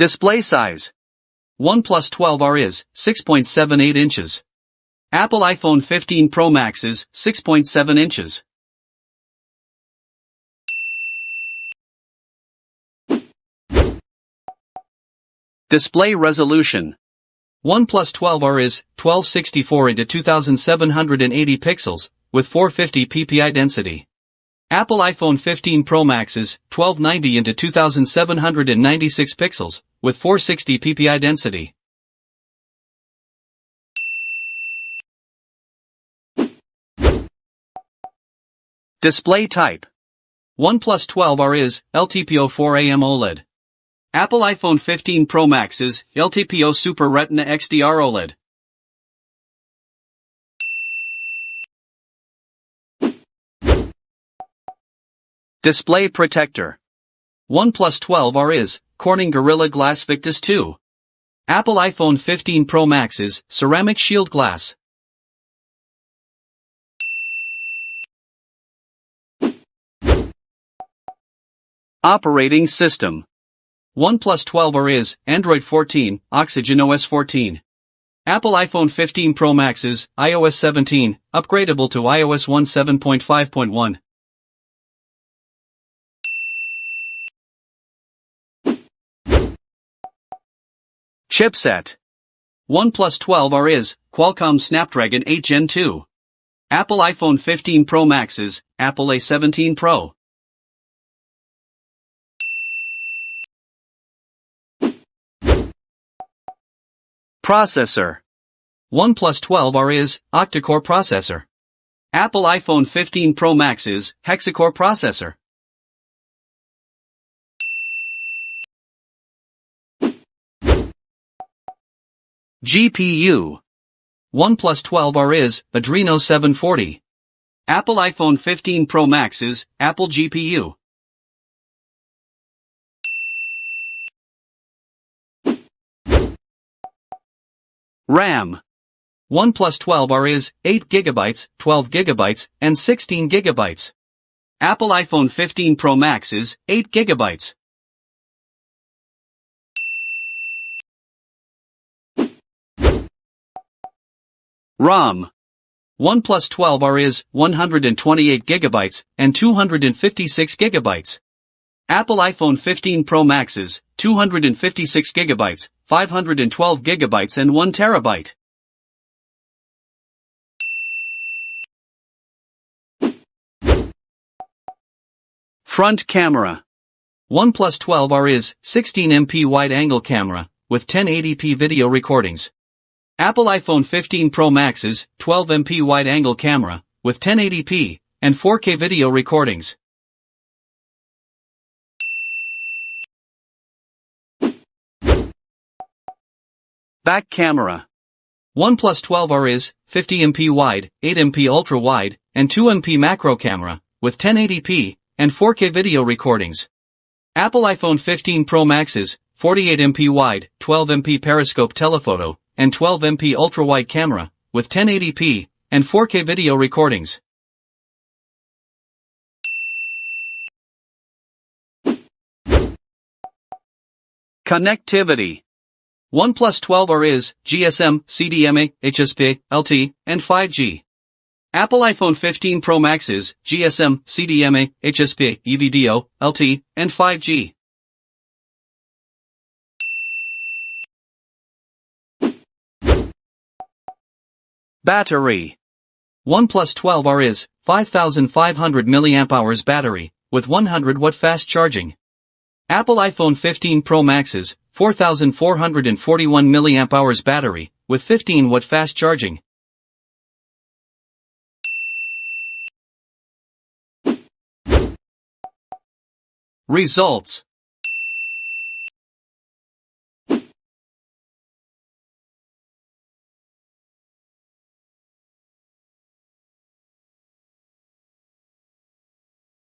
Display size. OnePlus 12R is 6.78 inches. Apple iPhone 15 Pro Max is 6.7 inches. Display resolution. OnePlus 12R is 1264 into 2780 pixels, with 450 ppi density. Apple iPhone 15 Pro Max is 1290 into 2796 pixels, with 460 ppi density. Display type. OnePlus 12R is LTPO4 AMOLED. Apple iPhone 15 Pro Max is LTPO Super Retina XDR OLED. Display protector. OnePlus 12R is Corning Gorilla Glass Victus 2. Apple iPhone 15 Pro Max is Ceramic Shield Glass. Operating system. OnePlus 12R is Android 14, Oxygen OS 14. Apple iPhone 15 Pro Max is iOS 17, upgradable to iOS 17.5.1. Chipset. OnePlus 12R is Qualcomm Snapdragon 8 Gen 2. Apple iPhone 15 Pro Max is Apple A17 Pro. Processor. OnePlus 12R is octa-core processor. Apple iPhone 15 Pro Max is hexa-core processor. GPU. OnePlus 12R is Adreno 740. Apple iPhone 15 Pro Max is Apple GPU. RAM. OnePlus 12R is 8GB, 12GB, and 16GB. Apple iPhone 15 Pro Max is 8GB. ROM. OnePlus 12R is 128GB and 256GB. Apple iPhone 15 Pro Max is 256GB, 512GB and 1TB. Front camera. OnePlus 12R is 16MP wide-angle camera, with 1080p video recordings. Apple iPhone 15 Pro Max is 12MP wide-angle camera, with 1080p, and 4K video recordings. Back camera. OnePlus 12R is 50MP wide, 8MP ultra-wide, and 2MP macro camera, with 1080p, and 4K video recordings. Apple iPhone 15 Pro Max is 48MP wide, 12MP periscope telephoto, and 12MP ultra-wide camera, with 1080p, and 4K video recordings. Connectivity. OnePlus 12R is GSM, CDMA, HSP, LTE, and 5G. Apple iPhone 15 Pro Max is GSM, CDMA, HSP, EVDO, LTE, and 5G. Battery. OnePlus 12R is 5500 mAh battery, with 100W fast charging. Apple iPhone 15 Pro Max is 4441 mAh battery, with 15W fast charging. Results.